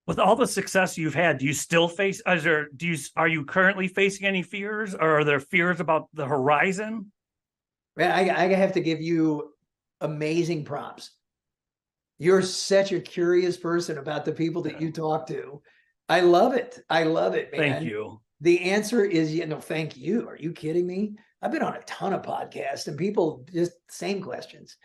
With all the success you've had, do you still face, are you currently facing any fears, or are there fears about the horizon? Man, I have to give you amazing props. You're such a curious person about the people that you talk to. I love it. I love it, Thank man. you. The answer is, thank you. Are you kidding me? I've been on a ton of podcasts and people just same questions.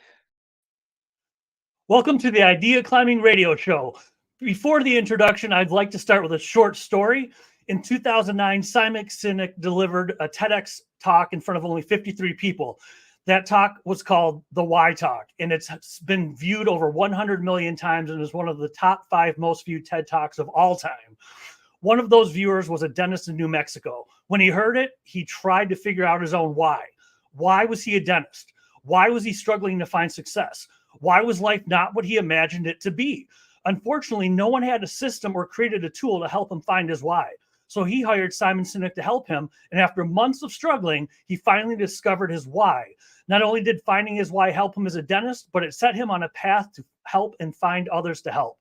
Welcome to the Idea Climbing Radio Show. Before the introduction, I'd like to start with a short story. In 2009, Simon Sinek delivered a TEDx talk in front of only 53 people. That talk was called the Why Talk, and it's been viewed over 100 million times and is one of the top 5 most viewed TED Talks of all time. One of those viewers was a dentist in New Mexico. When he heard it, he tried to figure out his own why. Why was he a dentist? Why was he struggling to find success? Why was life not what he imagined it to be? Unfortunately, no one had a system or created a tool to help him find his why. So he hired Simon Sinek to help him. And after months of struggling, he finally discovered his why. Not only did finding his why help him as a dentist, but it set him on a path to help and find others to help.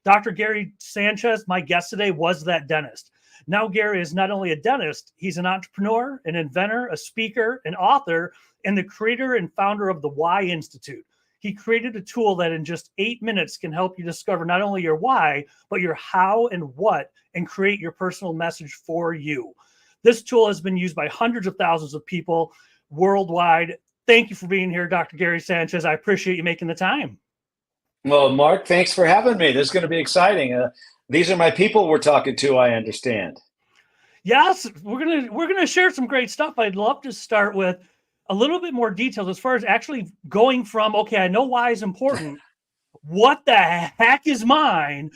Dr. Gary Sanchez, my guest today, was that dentist. Now, Gary is not only a dentist, he's an entrepreneur, an inventor, a speaker, an author, and the creator and founder of the Why Institute. He created a tool that in just 8 minutes can help you discover not only your why, but your how and what, and create your personal message for you. This tool has been used by hundreds of thousands of people worldwide. Thank you for being here, Dr. Gary Sanchez. I appreciate you making the time. Well, Mark, thanks for having me. This is going to be exciting. These are my people we're talking to, I understand. Yes, we're gonna share some great stuff. I'd love to start with a little bit more details as far as actually going from, okay, I know why is important. What the heck is mine?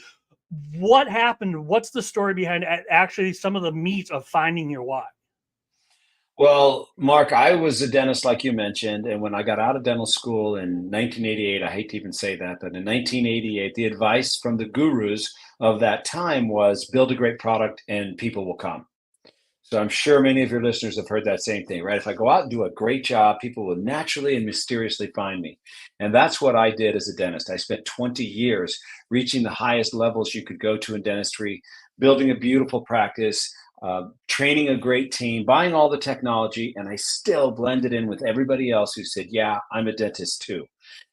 What happened? What's the story behind actually some of the meat of finding your why? Well, Mark, I was a dentist, like you mentioned, and when I got out of dental school in 1988, I hate to even say that, but in 1988, the advice from the gurus of that time was build a great product and people will come. So I'm sure many of your listeners have heard that same thing, right? If I go out and do a great job, people will naturally and mysteriously find me. And that's what I did as a dentist. I spent 20 years reaching the highest levels you could go to in dentistry, building a beautiful practice, training a great team, buying all the technology, and I still blended in with everybody else who said, yeah, I'm a dentist too.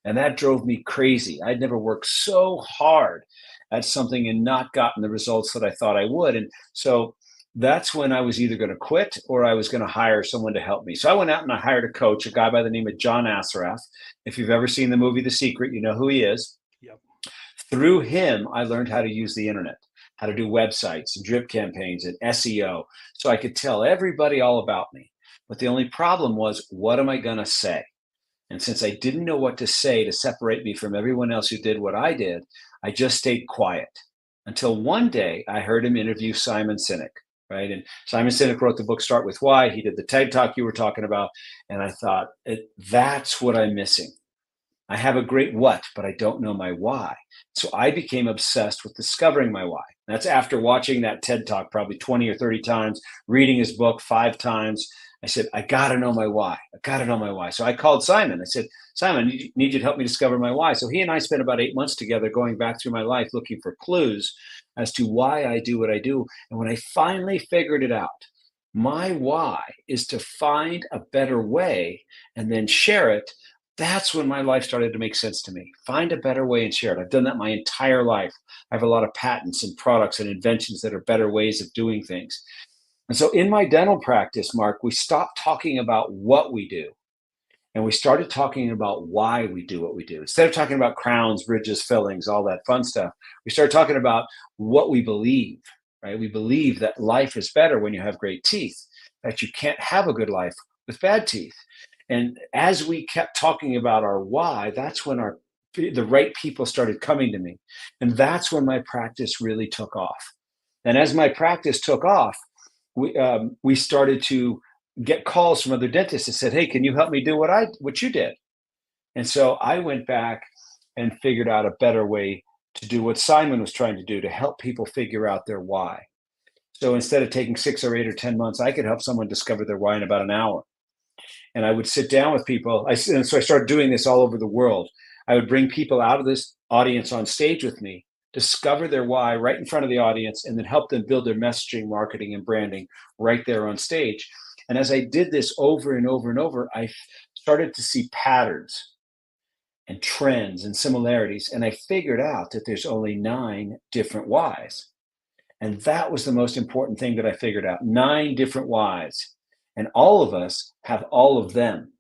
And that drove me crazy. I'd never worked so hard at something and not gotten the results that I thought I would. And so that's when I was either going to quit or I was going to hire someone to help me. So I went out and I hired a coach, a guy by the name of John Assaraf. If you've ever seen the movie The Secret, you know who he is. Yep. Through him, I learned how to use the internet, how to do websites and drip campaigns and SEO. So I could tell everybody all about me. But the only problem was, what am I going to say? And since I didn't know what to say to separate me from everyone else who did what I did, I just stayed quiet until one day I heard him interview Simon Sinek. Right. And Simon Sinek wrote the book Start With Why. He did the TED Talk you were talking about. And I thought, that's what I'm missing. I have a great what, but I don't know my why. So I became obsessed with discovering my why. That's after watching that TED Talk probably 20 or 30 times, reading his book 5 times. I said, I got to know my why. I got to know my why. So I called Simon. I said, Simon, I need you to help me discover my why. So he and I spent about 8 months together going back through my life looking for clues as to why I do what I do. And when I finally figured it out, my why is to find a better way and then share it. That's when my life started to make sense to me. Find a better way and share it. I've done that my entire life. I have a lot of patents and products and inventions that are better ways of doing things. And so in my dental practice, Mark, we stopped talking about what we do and we started talking about why we do what we do. Instead of talking about crowns, bridges, fillings, all that fun stuff, we started talking about what we believe, right? We believe that life is better when you have great teeth, that you can't have a good life with bad teeth. And as we kept talking about our why, that's when the right people started coming to me. And that's when my practice really took off. And as my practice took off, we started to get calls from other dentists that said, hey, can you help me do what you did? And so I went back and figured out a better way to do what Simon was trying to do to help people figure out their why. So instead of taking 6 or 8 or 10 months, I could help someone discover their why in about an hour. And I would sit down with people. And so I started doing this all over the world. I would bring people out of this audience on stage with me discover their why right in front of the audience, and then help them build their messaging, marketing, and branding right there on stage. And as I did this over and over and over, I started to see patterns and trends and similarities. And I figured out that there's only 9 different whys. And that was the most important thing that I figured out, 9 different whys. And all of us have all of them.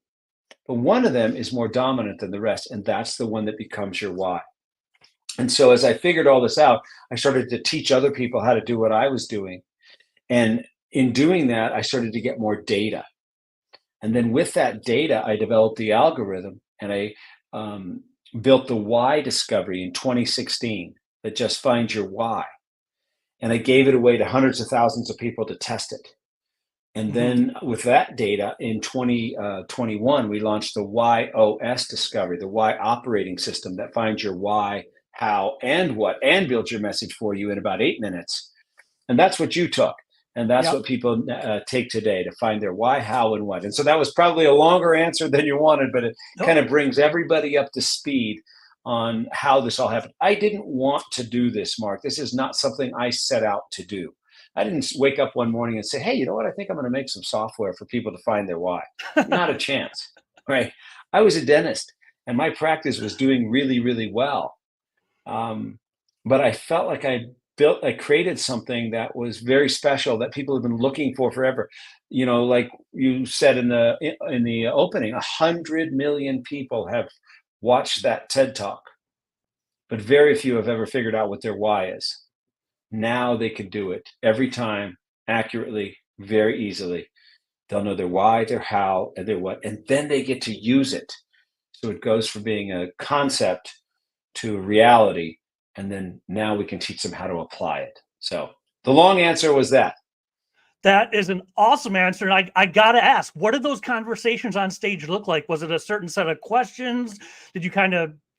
But one of them is more dominant than the rest. And that's the one that becomes your why. And so as I figured all this out, I started to teach other people how to do what I was doing. And in doing that, I started to get more data. And then with that data, I developed the algorithm, and I built the WHY Discovery in 2016 that just finds your why. And I gave it away to hundreds of thousands of people to test it. And then with that data in 2021, we launched the WHY.os Discovery, the why operating system that finds your why, how, and what, and builds your message for you in about 8 minutes. And that's what you took. And that's what people take today, to find their why, how, and what. And so that was probably a longer answer than you wanted, but it kind of brings everybody up to speed on how this all happened. I didn't want to do this, Mark. This is not something I set out to do. I didn't wake up one morning and say, hey, you know what? I think I'm going to make some software for people to find their why. Not a chance, right? I was a dentist, and my practice was doing really, really well. But I felt like I created something that was very special that people have been looking for forever. You know, like you said in the opening, 100 million people have watched that TED Talk, but very few have ever figured out what their why is. Now they can do it every time, accurately, very easily. They'll know their why, their how, and their what, and then they get to use it. So it goes from being a concept to a reality. And then now we can teach them how to apply it. So the long answer was that. That is an awesome answer. And I got to ask, what did those conversations on stage look like? Was it a certain set of questions? Did you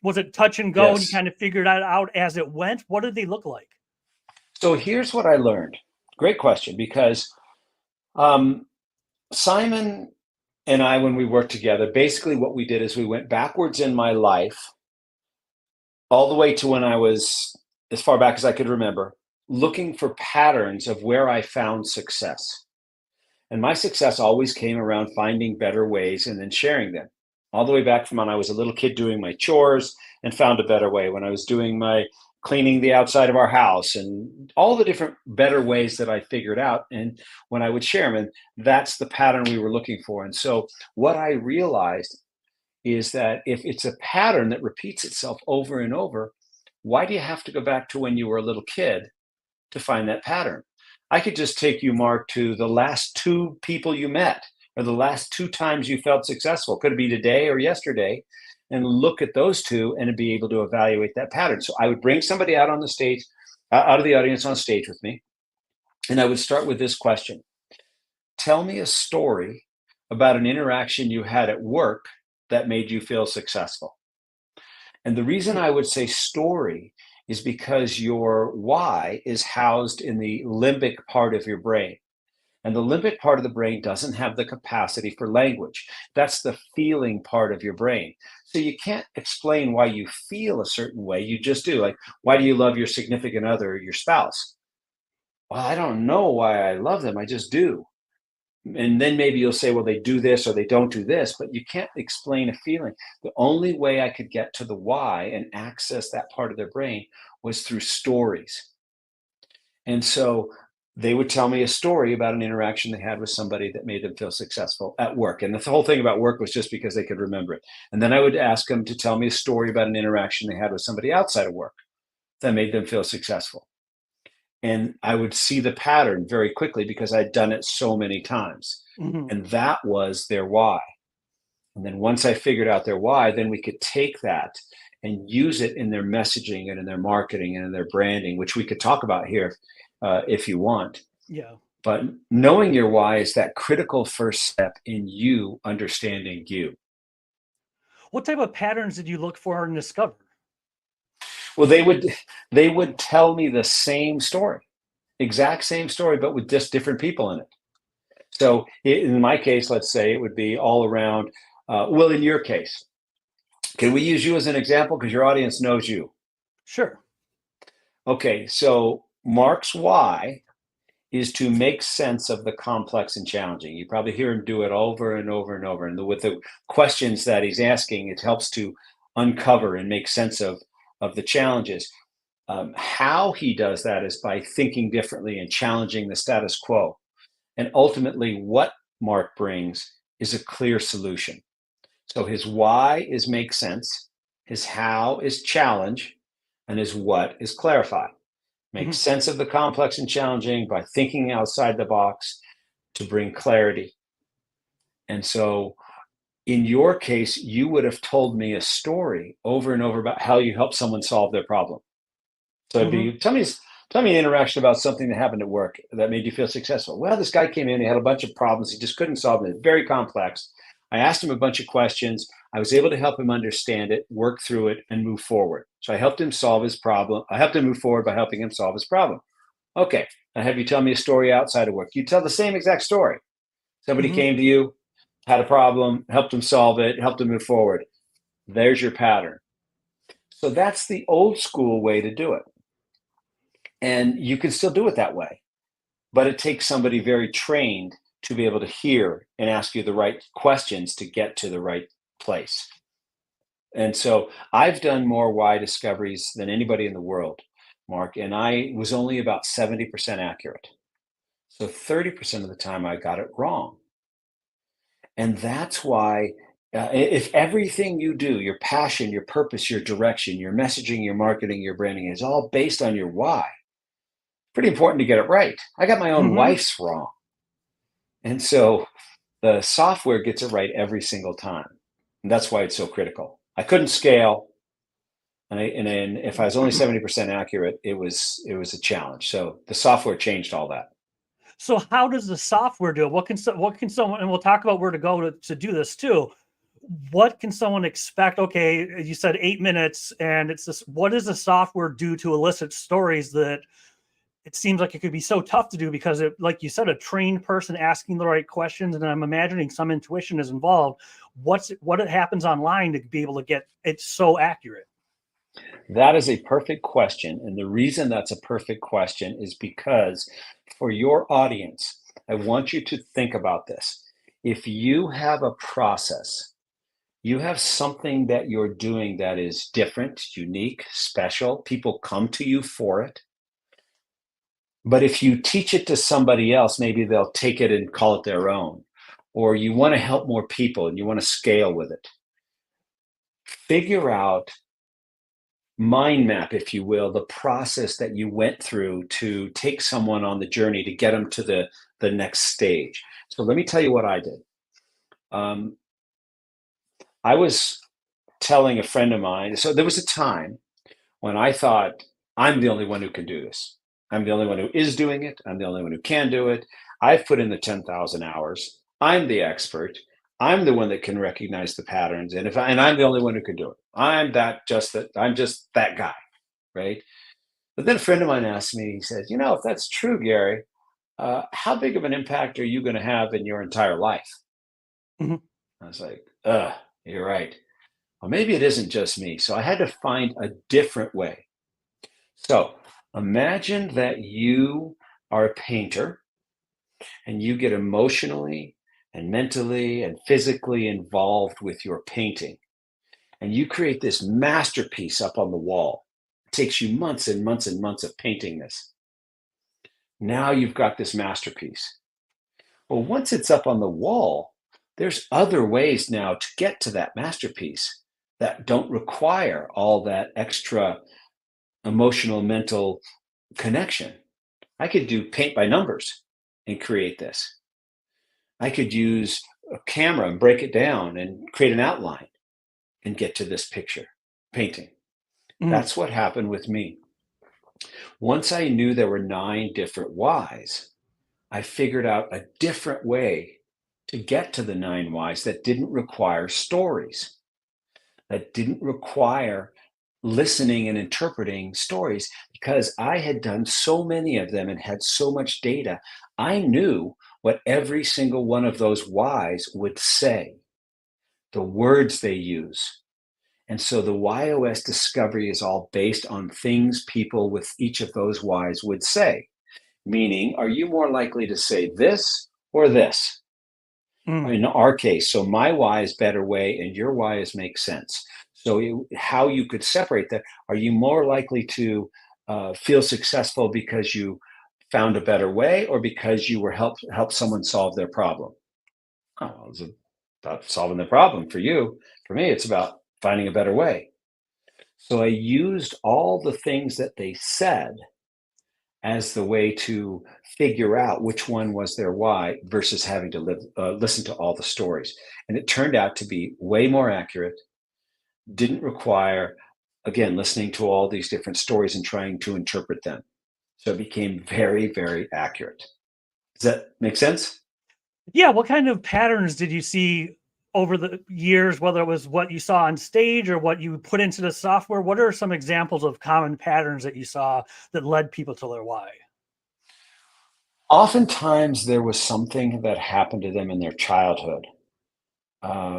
was it touch and go, and you kind of figured it out as it went? What did they look like? So here's what I learned. Great question, because Simon and I, when we worked together, basically what we did is we went backwards in my life, all the way to when I was, as far back as I could remember, looking for patterns of where I found success. And my success always came around finding better ways and then sharing them. All the way back from when I was a little kid doing my chores and found a better way, when I was doing my cleaning the outside of our house, and all the different better ways that I figured out. And when I would share them, and that's the pattern we were looking for. And so what I realized is that if it's a pattern that repeats itself over and over, why do you have to go back to when you were a little kid to find that pattern? I could just take you, Mark, to the last 2 people you met, or the last 2 times you felt successful. Could it be today or yesterday? And look at those 2 and be able to evaluate that pattern. So I would bring somebody out on the stage, out of the audience on stage with me, and I would start with this question. Tell me a story about an interaction you had at work that made you feel successful. And the reason I would say story is because your why is housed in the limbic part of your brain. And the limbic part of the brain doesn't have the capacity for language. That's the feeling part of your brain. So you can't explain why you feel a certain way. You just do. Like, why do you love your significant other or your spouse? Well, I don't know why I love them. I just do. And then maybe you'll say, well, they do this or they don't do this, but you can't explain a feeling. The only way I could get to the why and access that part of their brain was through stories. And so they would tell me a story about an interaction they had with somebody that made them feel successful at work. And the whole thing about work was just because they could remember it. And then I would ask them to tell me a story about an interaction they had with somebody outside of work that made them feel successful. And I would see the pattern very quickly because I'd done it so many times. And that was their why. And then once I figured out their why, then we could take that and use it in their messaging and in their marketing and in their branding, which we could talk about here if you want. Yeah. But knowing your why is that critical first step in you understanding you. What type of patterns did you look for and discover? Well, they would tell me the same story, exact same story, but with just different people in it. So in my case, let's say it would be all around, well, in your case, can we use you as an example? Because your audience knows you. Sure. Okay, so Mark's why is to make sense of the complex and challenging. You probably hear him do it over and over and over. And with the questions that he's asking, it helps to uncover and make sense of the challenges. How he does that is by thinking differently and challenging the status quo. And ultimately, what Mark brings is a clear solution. So his why is make sense, his how is challenge, and his what is clarify. Make Mhm. sense of the complex and challenging by thinking outside the box to bring clarity. And so in your case, you would have told me a story over and over about how you helped someone solve their problem. So it'd Mhm. be, tell me an interaction about something that happened at work that made you feel successful. Well, this guy came in, he had a bunch of problems, he just couldn't solve them. It's very complex. I asked him a bunch of questions. I was able to help him understand it, work through it, and move forward. So I helped him solve his problem. I helped him move forward by helping him solve his problem. Okay, I have you tell me a story outside of work. You tell the same exact story. Somebody Mhm. came to you, had a problem, helped them solve it, helped them move forward. There's your pattern. So that's the old school way to do it. And you can still do it that way, but it takes somebody very trained to be able to hear and ask you the right questions to get to the right place. And so I've done more why discoveries than anybody in the world, Mark, and I was only about 70% accurate. So 30% of the time I got it wrong. And that's why, if everything you do, your passion, your purpose, your direction, your messaging, your marketing, your branding is all based on your why, pretty important to get it right. I got my own Mhm. wife's wrong. And so the software gets it right every single time. And that's why it's so critical. I couldn't scale. And then if I was only 70% accurate, it was a challenge. So the software changed all that. So how does the software do it? What can someone, and we'll talk about where to go to do this too. What can someone expect? Okay, you said 8 minutes, and it's this. What does the software do to elicit stories that it seems like it could be so tough to do because it, like you said, a trained person asking the right questions, and I'm imagining some intuition is involved. What it happens online to be able to get it so accurate? That is a perfect question. And the reason that's a perfect question is because for your audience, I want you to think about this. If you have a process, you have something that you're doing that is different, unique, special, people come to you for it. But if you teach it to somebody else, maybe they'll take it and call it their own. Or you want to help more people and you want to scale with it. Figure out, mind map, if you will, the process that you went through to take someone on the journey to get them to the next stage. So let me tell you what I did. Um, I was telling a friend of mine, so there was a time when I thought, I'm the only one who can do this. I'm the only one who is doing it. I'm the only one who can do it. I've put in the 10,000 hours. I'm the expert. I'm the one that can recognize the patterns. And I'm the only one who can do it. I'm just that guy, right? But then a friend of mine asked me, he said, if that's true, Gary, how big of an impact are you going to have in your entire life? Mhm. I was like, you're right. Well, maybe it isn't just me. So I had to find a different way. So imagine that you are a painter and you get emotionally and mentally and physically involved with your painting. And you create this masterpiece up on the wall. It takes you months and months and months of painting this. Now you've got this masterpiece. Well, once it's up on the wall, there's other ways now to get to that masterpiece that don't require all that extra emotional, mental connection. I could do paint by numbers and create this. I could use a camera and break it down and create an outline and get to this picture painting. Mhm. That's what happened with me. Once I knew there were 9 different whys, I figured out a different way to get to the 9 whys that didn't require stories, that didn't require listening and interpreting stories, because I had done so many of them and had so much data. I knew what every single one of those whys would say, the words they use. And so the WHY.os Discovery is all based on things people with each of those whys would say. Meaning, are you more likely to say this or this? Mm. In our case, so my why is better way and your why is make sense. So how you could separate that, are you more likely to feel successful because you found a better way or because you were help someone solve their problem? Oh, well, it's about solving the problem for you. For me, it's about finding a better way. So I used all the things that they said as the way to figure out which one was their why versus having to listen to all the stories. And it turned out to be way more accurate, didn't require, again, listening to all these different stories and trying to interpret them. So it became very, very accurate. Does that make sense? Yeah. What kind of patterns did you see over the years, whether it was what you saw on stage or what you put into the software? What are some examples of common patterns that you saw that led people to their why? Oftentimes, there was something that happened to them in their childhood.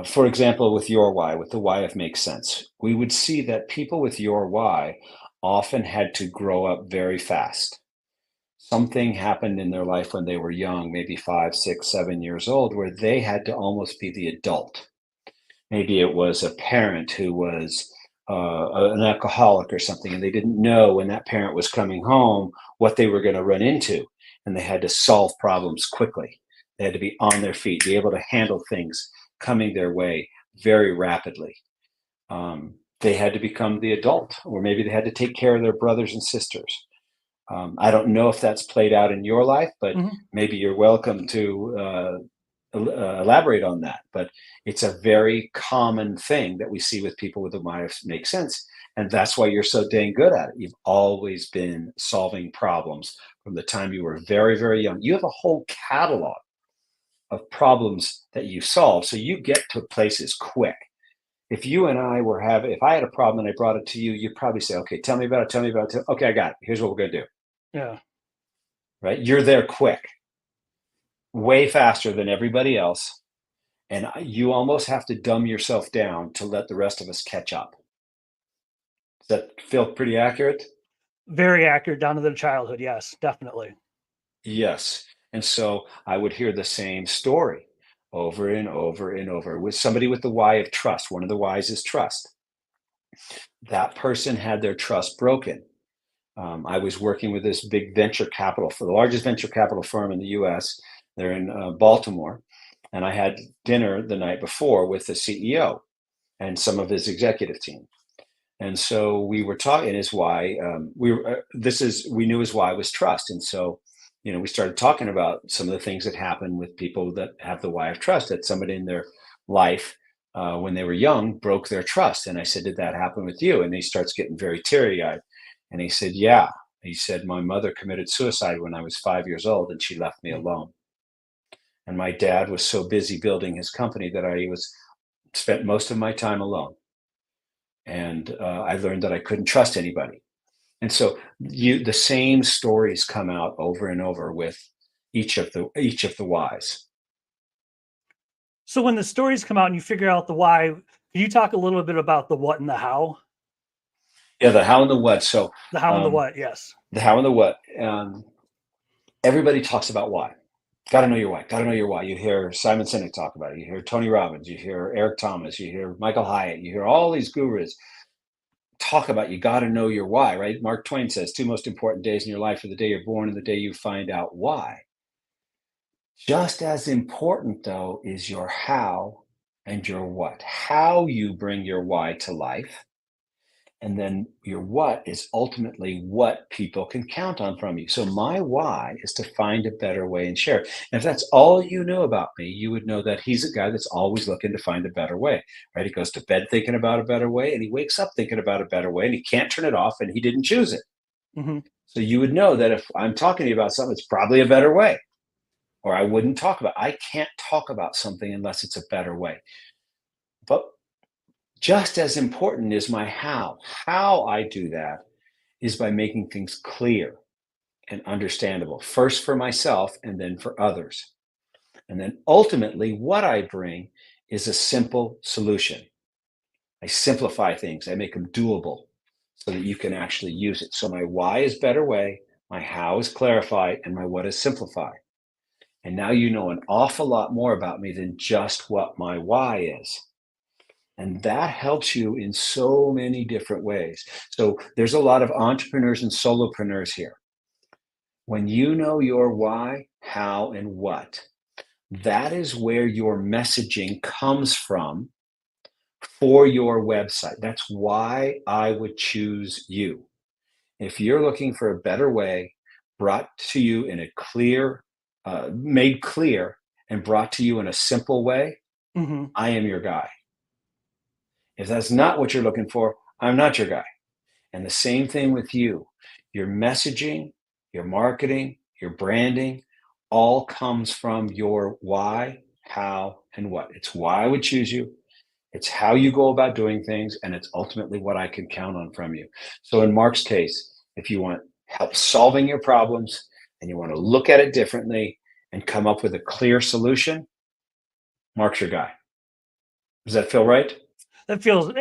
For example, with your why, with the why of makes sense, we would see that people with your why often had to grow up very fast. Something happened in their life when they were young, maybe 5, 6, 7 years old, where they had to almost be the adult. Maybe it was a parent who was an alcoholic or something, and they didn't know when that parent was coming home what they were going to run into, and they had to solve problems quickly. They had to be on their feet, be able to handle things coming their way very rapidly. They had to become the adult, or maybe they had to take care of their brothers and sisters. I don't know if that's played out in your life, but Mhm. maybe you're welcome to elaborate on that. But it's a very common thing that we see with people with a mind makes sense. And that's why you're so dang good at it. You've always been solving problems from the time you were very, very young. You have a whole catalog of problems that you solve. So you get to places quick. If you and I were having, if I had a problem and I brought it to you, you'd probably say, okay, tell me about it, tell me about it. Okay, I got it. Here's what we're going to do. Yeah. Right? You're there quick, way faster than everybody else. And you almost have to dumb yourself down to let the rest of us catch up. Does that feel pretty accurate? Very accurate down to their childhood. Yes, definitely. Yes. And so I would hear the same story over and over and over with somebody with the why of trust. One of the whys is trust. That person had their trust broken. I was working with this big venture capital for the largest venture capital firm in the US. They're in Baltimore. And I had dinner the night before with the CEO and some of his executive team. And so we were talking his why. We knew his why was trust. And so, we started talking about some of the things that happen with people that have the why of trust, that somebody in their life when they were young broke their trust. And I said, did that happen with you? And he starts getting very teary eyed. And he said, yeah. He said, my mother committed suicide when I was 5 years old and she left me Mm. alone. And my dad was so busy building his company that I was spent most of my time alone. And I learned that I couldn't trust anybody. And so the same stories come out over and over with each of the whys. So when the stories come out and you figure out the why, can you talk a little bit about the what and the how? Yeah, the how and the what. So The how and the um, what, yes. the how and the what. Everybody talks about why. Got to know your why. Got to know your why. You hear Simon Sinek talk about it. You hear Tony Robbins. You hear Eric Thomas. You hear Michael Hyatt. You hear all these gurus talk about you got to know your why, right? Mark Twain says two most important days in your life are the day you're born and the day you find out why. Just as important, though, is your how and your what. How you bring your why to life. And then your what is ultimately what people can count on from you. So my why is to find a better way and share it. And if that's all you knew about me, you would know that he's a guy that's always looking to find a better way, right? He goes to bed thinking about a better way and he wakes up thinking about a better way and he can't turn it off and he didn't choose it. Hmm. So you would know that if I'm talking to you about something, it's probably a better way, or I wouldn't talk about it. I can't talk about something unless it's a better way. But just as important is my how. How I do that is by making things clear and understandable, first for myself and then for others. And then ultimately, what I bring is a simple solution. I simplify things. I make them doable so that you can actually use it. So my why is better way, my how is clarify, and my what is simplify. And now you know an awful lot more about me than just what my why is. And that helps you in so many different ways. So there's a lot of entrepreneurs and solopreneurs here. When you know your why, how, and what, that is where your messaging comes from for your website. That's why I would choose you. If you're looking for a better way brought to you in a clear, made clear and brought to you in a simple way, Hmm. I am your guy. If that's not what you're looking for, I'm not your guy. And the same thing with you. Your messaging, your marketing, your branding all comes from your why, how, and what. It's why I would choose you. It's how you go about doing things, and it's ultimately what I can count on from you. So in Mark's case, if you want help solving your problems and you want to look at it differently and come up with a clear solution, Mark's your guy. Does that feel right? That feels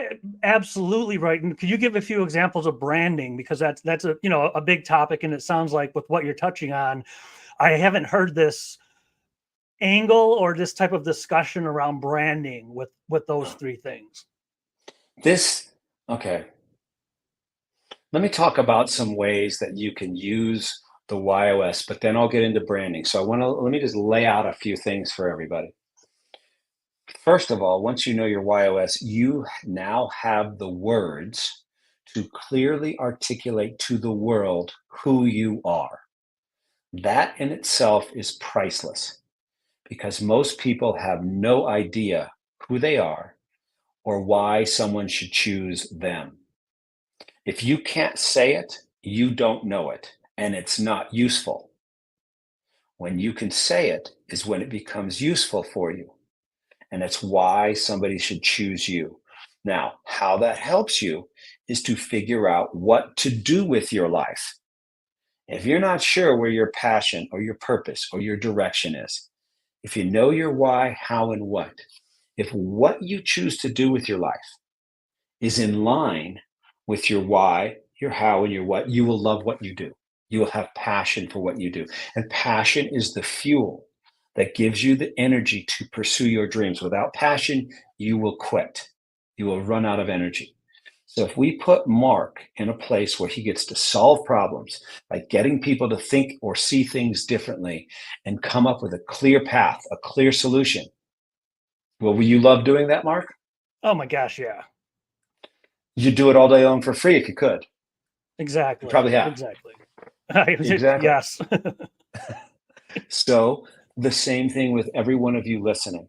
absolutely right. And could you give a few examples of branding? Because that's a a big topic, and it sounds like with what you're touching on, I haven't heard this angle or this type of discussion around branding with those three things. This, okay. Let me talk about some ways that you can use the WHY.os, but then I'll get into branding. So let me just lay out a few things for everybody. First of all, once you know your WHY.os, you now have the words to clearly articulate to the world who you are. That in itself is priceless because most people have no idea who they are or why someone should choose them. If you can't say it, you don't know it, and it's not useful. When you can say it is when it becomes useful for you. And it's why somebody should choose you. Now, how that helps you is to figure out what to do with your life. If you're not sure where your passion or your purpose or your direction is, if you know your why, how, and what, if what you choose to do with your life is in line with your why, your how, and your what, you will love what you do. You will have passion for what you do. And passion is the fuel that gives you the energy to pursue your dreams. Without passion, you will quit. You will run out of energy. So if we put Mark in a place where he gets to solve problems by getting people to think or see things differently and come up with a clear path, a clear solution, well, will you love doing that, Mark? Oh my gosh, yeah. You'd do it all day long for free if you could. You Exactly. probably have. Exactly. Exactly. Yes. So the same thing with every one of you listening.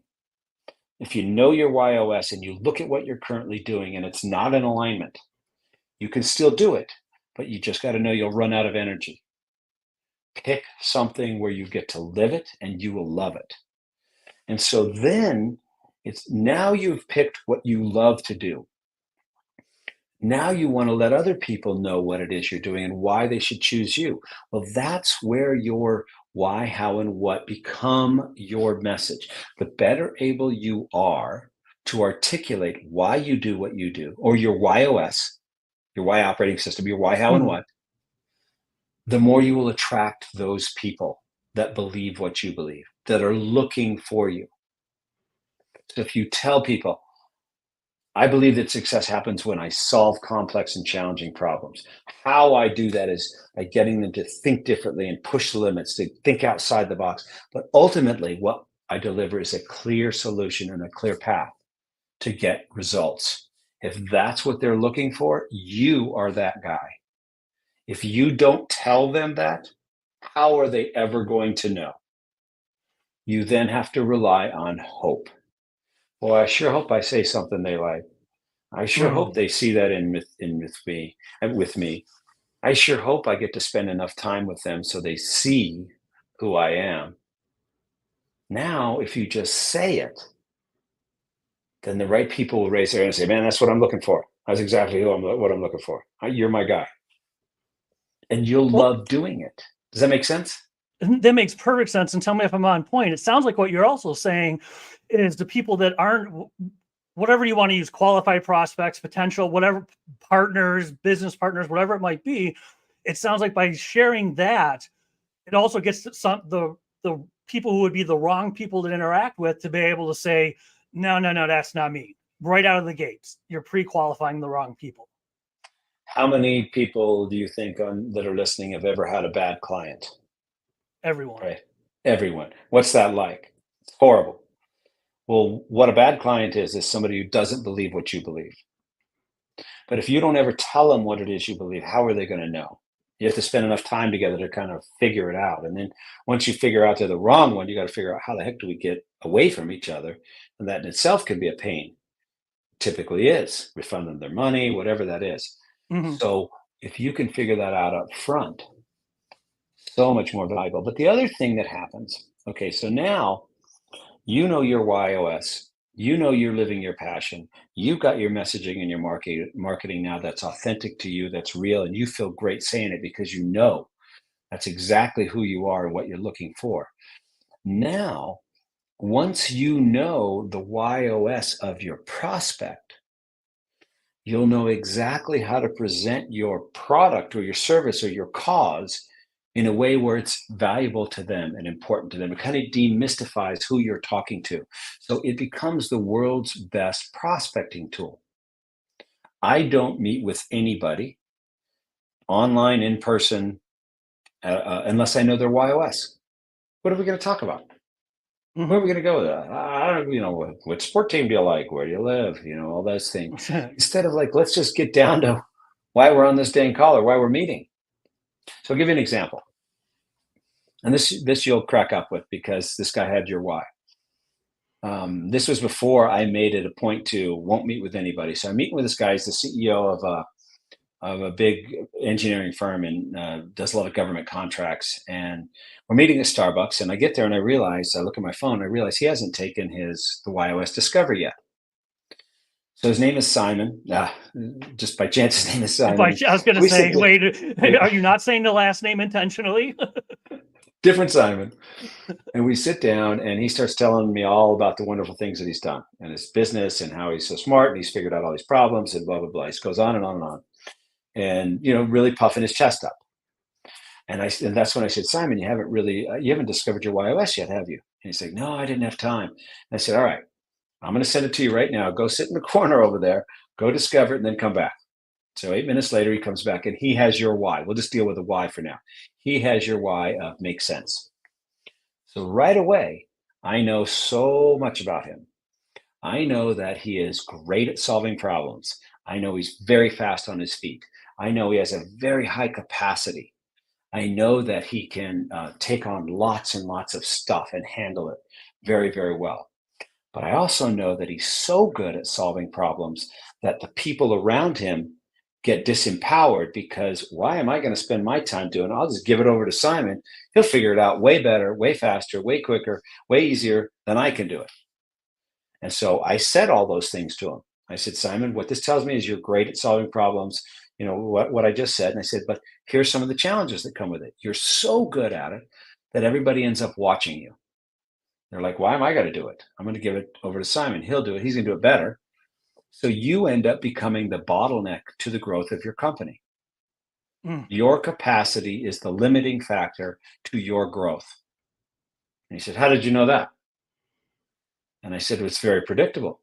If you know your WHY.os and you look at what you're currently doing and it's not in alignment, you can still do it, but you just got to know you'll run out of energy. Pick something where you get to live it and you will love it. And so then it's now you've picked what you love to do. Now you want to let other people know what it is you're doing and why they should choose you. Well, that's where your why, how, and what become your message. The better able you are to articulate why you do what you do, or your WHY.os, your why operating system, your why, how, and Mhm. what, the more you will attract those people that believe what you believe, that are looking for you. So if you tell people, I believe that success happens when I solve complex and challenging problems. How I do that is by getting them to think differently and push the limits, to think outside the box. But ultimately, what I deliver is a clear solution and a clear path to get results. If that's what they're looking for, you are that guy. If you don't tell them that, how are they ever going to know? You then have to rely on hope. Well, I sure hope I say something they like. I sure hope Mm. they see that with me. I sure hope I get to spend enough time with them so they see who I am. Now, if you just say it, then the right people will raise their hand and say, "Man, that's what I'm looking for. That's exactly what I'm looking for. You're my guy," and you'll Well, love doing it. Does that make sense? that makes perfect sense. And tell me if I'm on point. It sounds like what you're also saying is the people that aren't whatever you want to use, qualified prospects, potential, whatever, partners, business partners, whatever it might be. It sounds like by sharing that, it also gets the people who would be the wrong people to interact with to be able to say, no, that's not me. Right out of the gates, you're pre-qualifying the wrong people. How many people do you think that are listening have ever had a bad client? Everyone. Right. Everyone. What's that like? It's horrible. Well, what a bad client is somebody who doesn't believe what you believe. But if you don't ever tell them what it is you believe, how are they going to know? You have to spend enough time together to kind of figure it out. And then once you figure out they're the wrong one, you got to figure out how the heck do we get away from each other? And that in itself can be a pain. Typically is. Refund them their money, whatever that is. Mhm. So if you can figure that out up front, so much more valuable. But the other thing that happens, okay, so now you know your WHY.os, you know you're living your passion, you've got your messaging and your marketing now that's authentic to you, that's real, and you feel great saying it because you know that's exactly who you are and what you're looking for. Now, once you know the WHY.os of your prospect, you'll know exactly how to present your product or your service or your cause in a way where it's valuable to them and important to them. It kind of demystifies who you're talking to. So it becomes the world's best prospecting tool. I don't meet with anybody online, in person, unless I know their WHY.os. What are we going to talk about? Where are we going to go with that? I don't, what sport team do you like? Where do you live? All those things. Instead of like, let's just get down to why we're on this dang call or why we're meeting. So I'll give you an example. And this you'll crack up with because this guy had your why. This was before I made it a point to won't meet with anybody. So I'm meeting with this guy. He's the CEO of a big engineering firm and does a lot of government contracts. And we're meeting at Starbucks. And I get there and I look at my phone. I realize he hasn't taken the WHY.os Discovery yet. So his name is Simon. Just by chance, his name is Simon. I was going to say, wait, are you not saying the last name intentionally? Different Simon. And we sit down and he starts telling me all about the wonderful things that he's done and his business and how he's so smart and he's figured out all these problems and blah, blah, blah. He goes on and on and on. And, really puffing his chest up. And that's when I said, Simon, you haven't discovered your WHY.os yet, have you? And he's like, no, I didn't have time. And I said, all right, I'm going to send it to you right now. Go sit in the corner over there, go discover it and then come back. So 8 minutes later, he comes back and he has your why. We'll just deal with the why for now. He has your why of make sense. So right away, I know so much about him. I know that he is great at solving problems. I know he's very fast on his feet. I know he has a very high capacity. I know that he can take on lots and lots of stuff and handle it very, very well. But I also know that he's so good at solving problems that the people around him get disempowered because why am I going to spend my time doing it? I'll just give it over to Simon. He'll figure it out way better, way faster, way quicker, way easier than I can do it. And so I said all those things to him. I said, Simon, what this tells me is you're great at solving problems, what I just said. And I said, but here's some of the challenges that come with it. You're so good at it that everybody ends up watching you. They're like, why am I going to do it? I'm going to give it over to Simon. He'll do it. He's going to do it better. So you end up becoming the bottleneck to the growth of your company. Your capacity is the limiting factor to your growth. And he said, how did you know that? And I said, it's very predictable.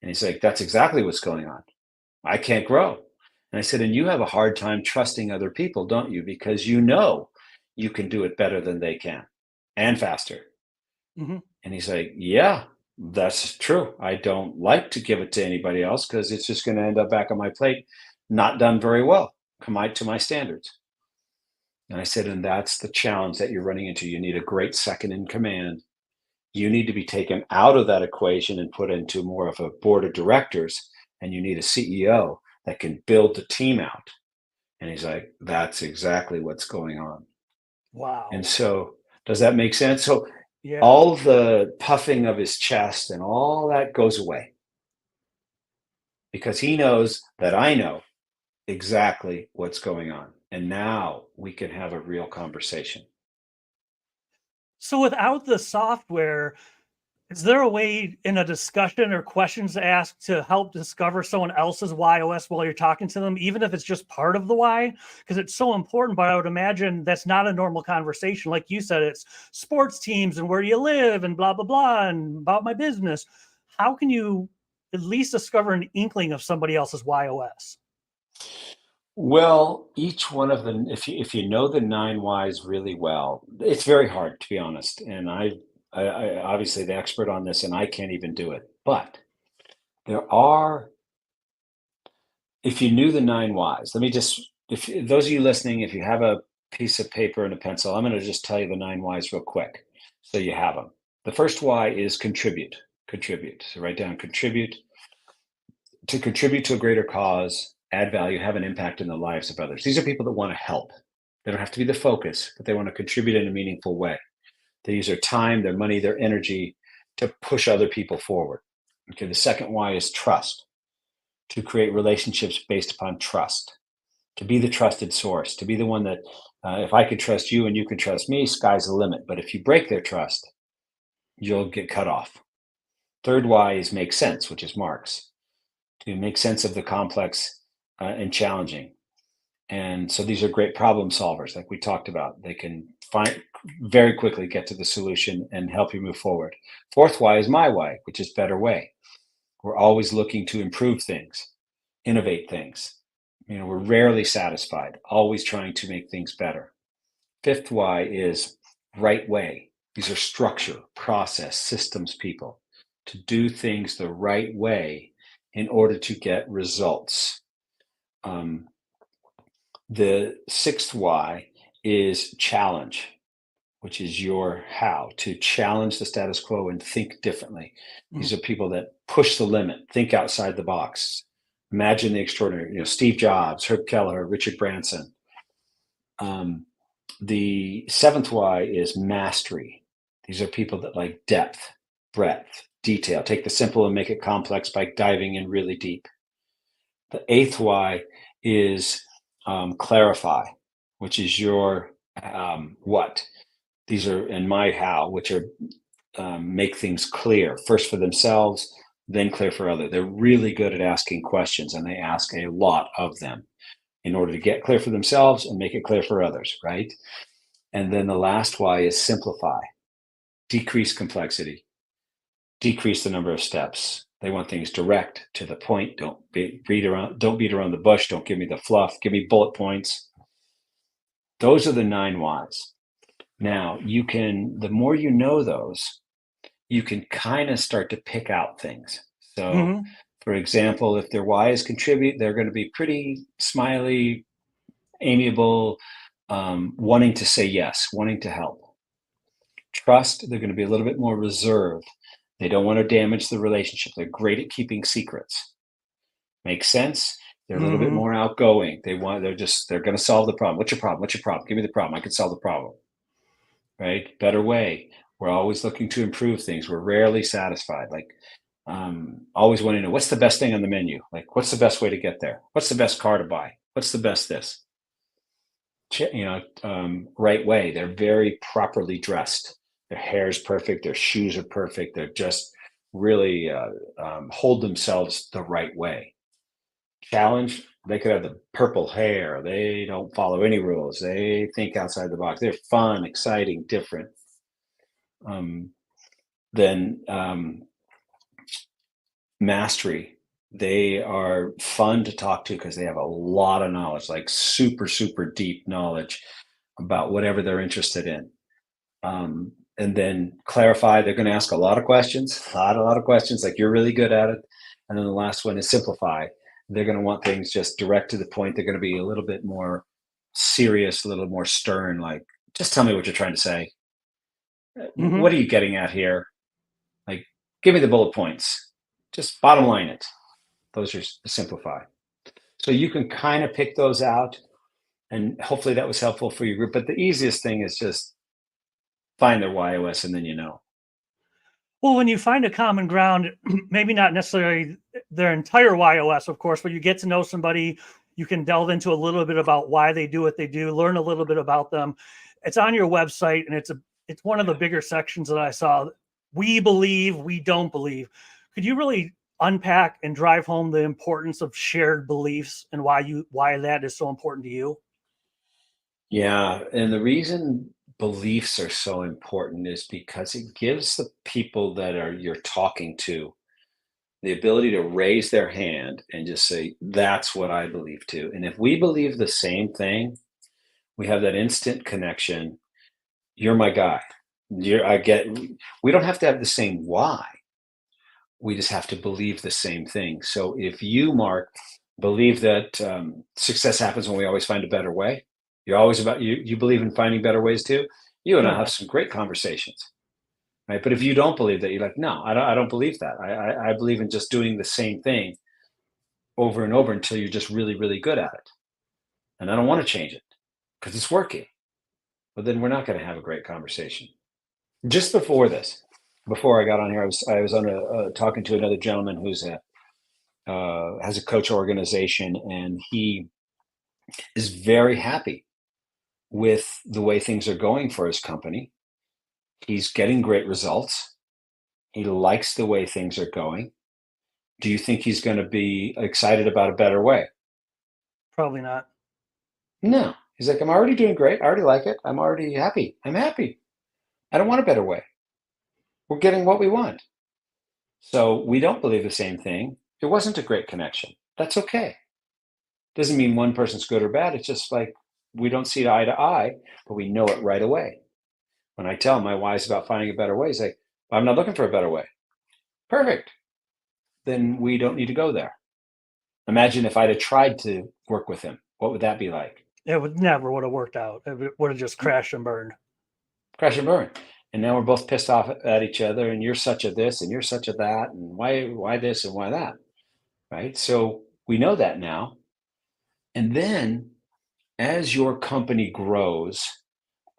And he's like, that's exactly what's going on. I can't grow. And I said, and you have a hard time trusting other people, don't you? Because you know you can do it better than they can and faster. Mm-hmm. And he's like, yeah, that's true. I don't like to give it to anybody else because it's just going to end up back on my plate, not done very well, to my standards. And I said, and that's the challenge that you're running into. You need a great second in command. You need to be taken out of that equation and put into more of a board of directors. And you need a CEO that can build the team out. And he's like, that's exactly what's going on. Wow. And so does that make sense? So yeah. All the puffing of his chest and all that goes away because he knows that I know exactly what's going on. And now we can have a real conversation. So without the software, Is there a way in a discussion or questions to ask to help discover someone else's WHY.os while you're talking to them, even if it's just part of the why? Because it's so important, but I would imagine that's not a normal conversation. Like you said, it's sports teams and where do you live and blah, blah, blah, and about my business. How can you at least discover an inkling of somebody else's WHY.os? Well, each one of them, if you know the nine whys really well, it's very hard to be honest. And I obviously the expert on this, and I can't even do it. But there are, if you knew the nine whys, let me just, if those of you listening, if you have a piece of paper and a pencil, I'm going to just tell you the nine whys real quick, so you have them. The first why is contribute. Contribute. So write down contribute. To contribute to a greater cause, add value, have an impact in the lives of others. These are people that want to help. They don't have to be the focus, but they want to contribute in a meaningful way. They use their time, their money, their energy to push other people forward. Okay, the second why is trust. To create relationships based upon trust. To be the trusted source, to be the one that, if I could trust you and you can trust me, sky's the limit. But if you break their trust, you'll get cut off. Third why is make sense, which is Mark's. To make sense of the complex and challenging. And so these are great problem solvers, like we talked about. They can very quickly get to the solution and help you move forward. Fourth why is my why, which is better way. We're always looking to improve things, innovate things. We're rarely satisfied, always trying to make things better. Fifth why is right way. These are structure, process, systems people to do things the right way in order to get results. The sixth why is challenge, which is your how, to challenge the status quo and think differently. These are people that push the limit, think outside the box, imagine the extraordinary. Steve Jobs, Herb Kelleher, Richard Branson. The seventh why is mastery. These are people that like depth, breadth, detail, take the simple and make it complex by diving in really deep. The eighth why is clarify, which is your what. These are in my how, which are make things clear, first for themselves, then clear for others. They're really good at asking questions, and they ask a lot of them in order to get clear for themselves and make it clear for others, right? And then the last why is simplify, decrease complexity, decrease the number of steps. They want things direct, to the point. Don't beat around the bush. Don't give me the fluff. Give me bullet points. Those are the nine whys. Now, the more you know those, you can kind of start to pick out things. So, for example, if their why is contribute, they're going to be pretty smiley, amiable, wanting to say yes, wanting to help. Trust, they're going to be a little bit more reserved. They don't want to damage the relationship. They're great at keeping secrets. Makes sense? They're a little bit more outgoing. They're going to solve the problem. What's your problem? What's your problem? Give me the problem. I can solve the problem. Right? Better way. We're always looking to improve things. We're rarely satisfied. Like always wanting to know what's the best thing on the menu? Like, what's the best way to get there? What's the best car to buy? What's the best this? Right way. They're very properly dressed. Their hair is perfect. Their shoes are perfect. They're just really hold themselves the right way. Challenge, they could have the purple hair. They don't follow any rules. They think outside the box. They're fun, exciting, different. Then mastery, they are fun to talk to because they have a lot of knowledge, like super, super deep knowledge about whatever they're interested in. And then clarify, they're going to ask a lot of questions, a lot of questions, like you're really good at it. And then the last one is simplify. They're going to want things just direct to the point. They're going to be a little bit more serious, a little more stern, like, just tell me what you're trying to say. What are you getting at here? Like, give me the bullet points. Just bottom line it. Those are simplify. So you can kind of pick those out, and hopefully that was helpful for your group. But the easiest thing is just find their WHY.os, and then you know. Well, when you find a common ground, maybe not necessarily their entire WHY.os, of course, but you get to know somebody, you can delve into a little bit about why they do what they do, learn a little bit about them. It's on your website, and it's one of the bigger sections that I saw. we believe, we don't believe. Could you really unpack and drive home the importance of shared beliefs and why that is so important to you? Yeah, and the reason beliefs are so important is because it gives the people that are you're talking to the ability to raise their hand and just say, "That's what I believe too." And if we believe the same thing, we have that instant connection. You're my guy. I get. We don't have to have the same why. We just have to believe the same thing. So if you, Mark, believe that success happens when we always find a better way, you're always about you believe in finding better ways too. You and I Yeah. have some great conversations, right? But if you don't believe that, you're like, no, I don't believe that. I believe in just doing the same thing over and over until you're just really, really good at it. And I don't want to change it because it's working. But then we're not going to have a great conversation. Just before this, before I got on here, I was on talking to another gentleman who's has a coach organization, and he is very happy with the way things are going for his company. He's getting great results. He likes the way things are going. Do you think he's going to be excited about a better way? Probably not. No. He's like, I'm already doing great. I already like it. I'm already happy. I'm happy. I don't want a better way. We're getting what we want. So we don't believe the same thing. It wasn't a great connection. That's okay. Doesn't mean one person's good or bad. It's just like we don't see eye to eye, but we know it right away. When I tell him my why is about finding a better way, he's like, I'm not looking for a better way. Perfect. Then we don't need to go there. Imagine if I'd have tried to work with him. What would that be like? It would have worked out. It would have just crashed and burned. Crash and burn. And now we're both pissed off at each other, and you're such a this and you're such a that, and why this and why that. Right. So we know that now. And then as your company grows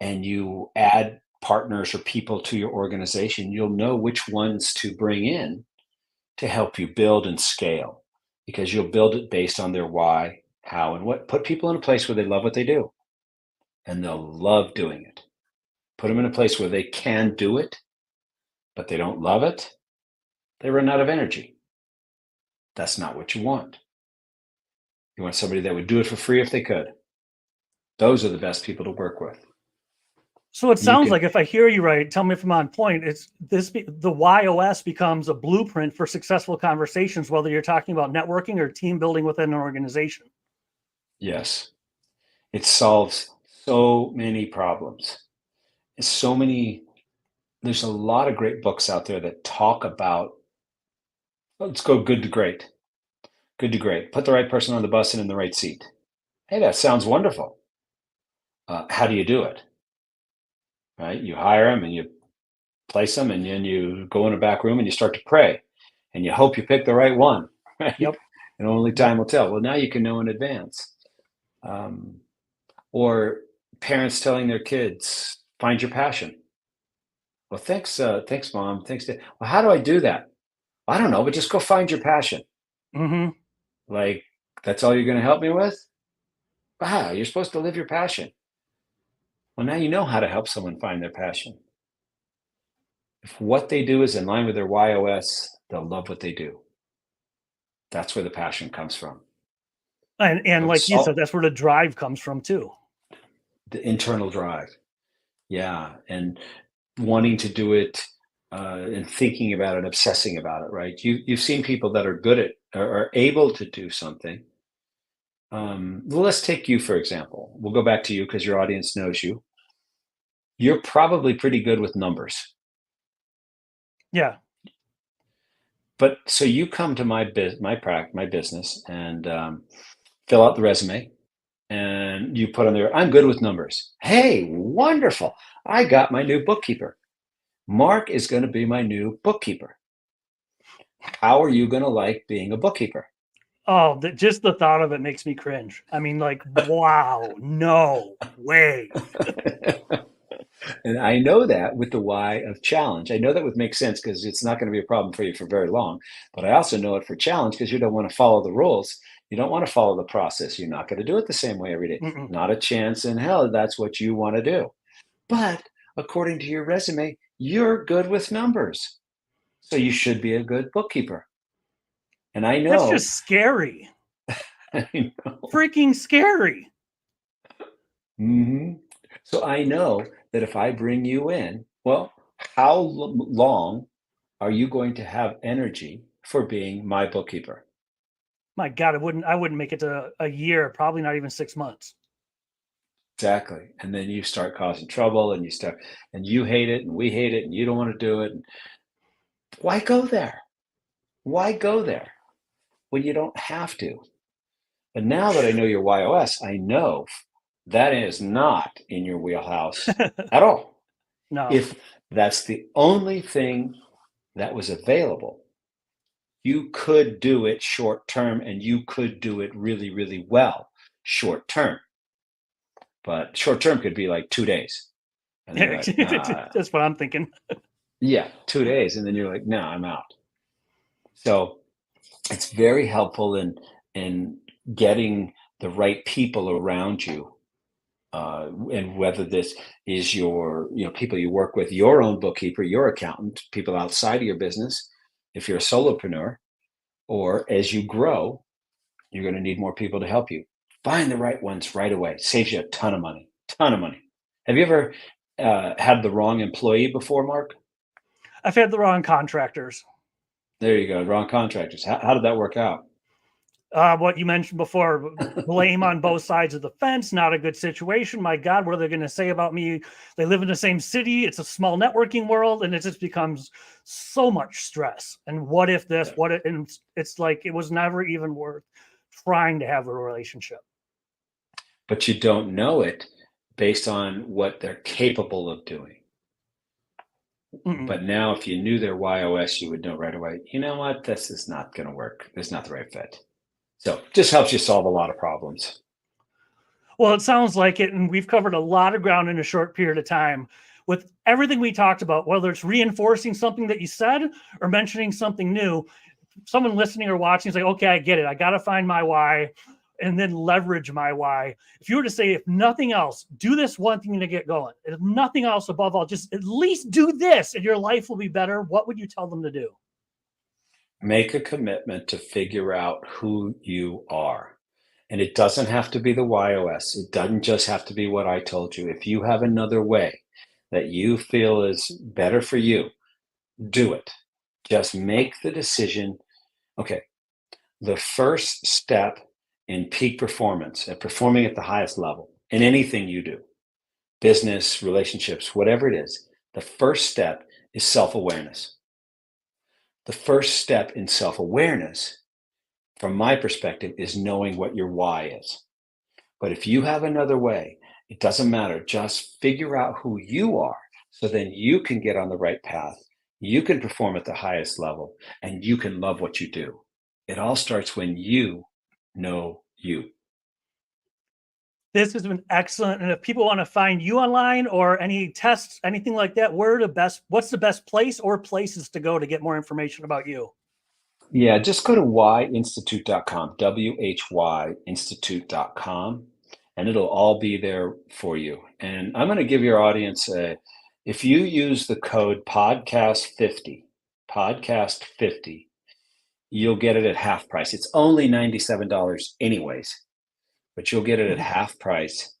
and you add partners or people to your organization, you'll know which ones to bring in to help you build and scale, because you'll build it based on their why, how, and what. Put people in a place where they love what they do and they'll love doing it. Put them in a place where they can do it, but they don't love it. They run out of energy. That's not what you want. You want somebody that would do it for free if they could. Those are the best people to work with. So it You sounds can, like, if I hear you right, tell me if I'm on point. The WHY.os becomes a blueprint for successful conversations, whether you're talking about networking or team building within an organization. yes, it solves so many problems. So many, there's a lot of great books out there that talk about, let's go good to great, good to great. Put the right person on the bus and in the right seat. Hey, that sounds wonderful. How do you do it? Right? You hire them and you place them, and then you go in a back room and you start to pray, and you hope you pick the right one. Right? Yep. And only time will tell. Well, now you can know in advance. Um, or parents telling their kids, "Find your passion." Well, thanks, mom. Thanks, dad. Well, how do I do that? I don't know, but just go find your passion. Mm-hmm. Like, that's all you're going to help me with? Wow, you're supposed to live your passion. Well, now you know how to help someone find their passion. If what they do is in line with their WHY.os, they'll love what they do. That's where the passion comes from. And So like it's you said, all that's where the drive comes from too. the internal drive. Yeah. And wanting to do it and thinking about it, obsessing about it, right? You've seen people that are good at or are able to do something. Well, let's take you, for example. We'll go back to you because your audience knows you. You're probably pretty good with numbers. Yeah. But so you come to my business and fill out the resume, and you put on there, I'm good with numbers. Hey, wonderful. I got my new bookkeeper. Mark is going to be my new bookkeeper. How are you going to like being a bookkeeper? Oh, just the thought of it makes me cringe. I mean, like, wow, no way. And I know that with the why of challenge. I know that would make sense because it's not going to be a problem for you for very long. But I also know it for challenge because you don't want to follow the rules. You don't want to follow the process. You're not going to do it the same way every day. Mm-mm. Not a chance in hell that's what you want to do. But according to your resume, You're good with numbers. So you should be a good bookkeeper. And I That's know, just scary. I know. Freaking scary. Mhm. So I know that if I bring you in, well, how long are you going to have energy for being my bookkeeper? My God, I wouldn't make it to a year, probably not even 6 months. Exactly. And then you start causing trouble and you hate it and we hate it and you don't want to do it. Why go there? Why go there when you don't have to? But now that I know your YOS, I know that is not in your wheelhouse at all. No. If that's the only thing that was available, you could do it short term and you could do it really, really well short term. But short term could be like 2 days. And then you're like, That's what I'm thinking. yeah, 2 days. And then you're like, no, I'm out. So it's very helpful in getting the right people around you. And whether this is your, people you work with, your own bookkeeper, your accountant, people outside of your business, if you're a solopreneur, or as you grow, you're going to need more people to help you. Find the right ones right away. Saves you a ton of money. Ton of money. Have you ever had the wrong employee before, Mark? I've had the wrong contractors. There you go. Wrong contractors. How did that work out? What you mentioned before, blame on both sides of the fence, not a good situation. My God, what are they going to say about me? They live in the same city. It's a small networking world, and it just becomes so much stress. And what if this? Yeah. What if? And it's like it was never even worth trying to have a relationship. But you don't know it based on what they're capable of doing. Mm-mm. But now, if you knew their YOS, you would know right away, you know what? This is not going to work. This is not the right fit. So just helps you solve a lot of problems. Well, it sounds like it, and we've covered a lot of ground in a short period of time. With everything we talked about, whether it's reinforcing something that you said or mentioning something new, someone listening or watching is like, okay, I get it. I got to find my why and then leverage my why. If you were to say, if nothing else, do this one thing to get going. If nothing else, above all, just at least do this and your life will be better. What would you tell them to do? Make a commitment to figure out who you are. And it doesn't have to be the YOS. It doesn't just have to be what I told you. If you have another way that you feel is better for you, do it. Just make the decision. Okay, the first step in peak performance, at performing at the highest level in anything you do, business, relationships, whatever it is, the first step is self awareness. The first step in self awareness, from my perspective, is knowing what your why is. But if you have another way, it doesn't matter. Just figure out who you are so then you can get on the right path. You can perform at the highest level and you can love what you do. It all starts when you know you. This has been excellent. And if people want to find you online or any tests, anything like that, what's the best place or places to go to get more information about you? Yeah, just go to whyinstitute.com, WHYinstitute.com, and it'll all be there for you. And I'm going to give your audience if you use the code podcast50, you'll get it at half price. It's only $97 anyways, but you'll get it at half price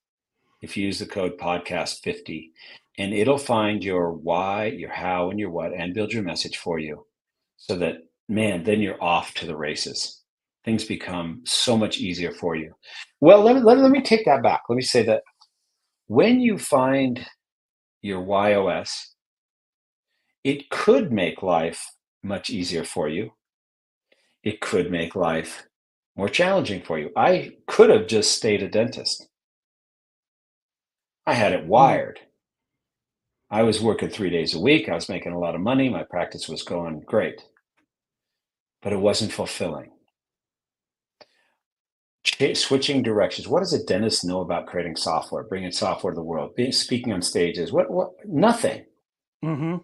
if you use the code podcast50, and it'll find your why, your how, and your what, and build your message for you so that, man, then you're off to the races. Things become so much easier for you. Well, let me take that back. Let me say that when you find your YOS, it could make life much easier for you. It could make life more challenging for you. I could have just stayed a dentist. I had it wired. I was working 3 days a week. I was making a lot of money. My practice was going great, but it wasn't fulfilling. Switching directions. What does a dentist know about creating software, bringing software to the world, speaking on stages? What? Nothing. Mm-hmm.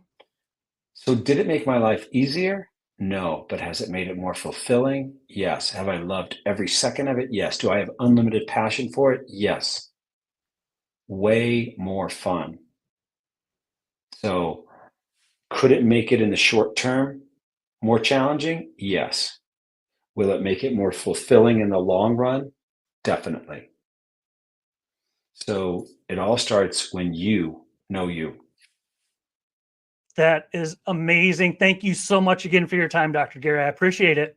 So did it make my life easier? No. But has it made it more fulfilling? Yes. Have I loved every second of it? Yes. Do I have unlimited passion for it? Yes. Way more fun. So Could it make it in the short term more challenging? Yes. Will it make it more fulfilling in the long run? Definitely. So it all starts when you know you. That is amazing. Thank you so much again for your time, Dr. Gary. I appreciate it.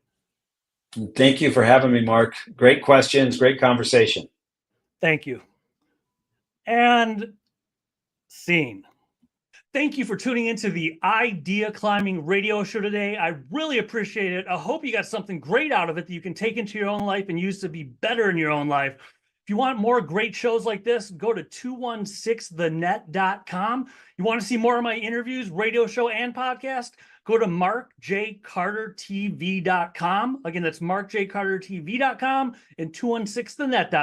Thank you for having me, Mark. Great questions, great conversation. Thank you. And scene. Thank you for tuning into the Idea Climbing radio show today. I really appreciate it. I hope you got something great out of it that you can take into your own life and use to be better in your own life. If you want more great shows like this, go to 216thenet.com. You want to see more of my interviews, radio show, and podcast? Go to markjcartertv.com. Again, that's markjcartertv.com and 216thenet.com.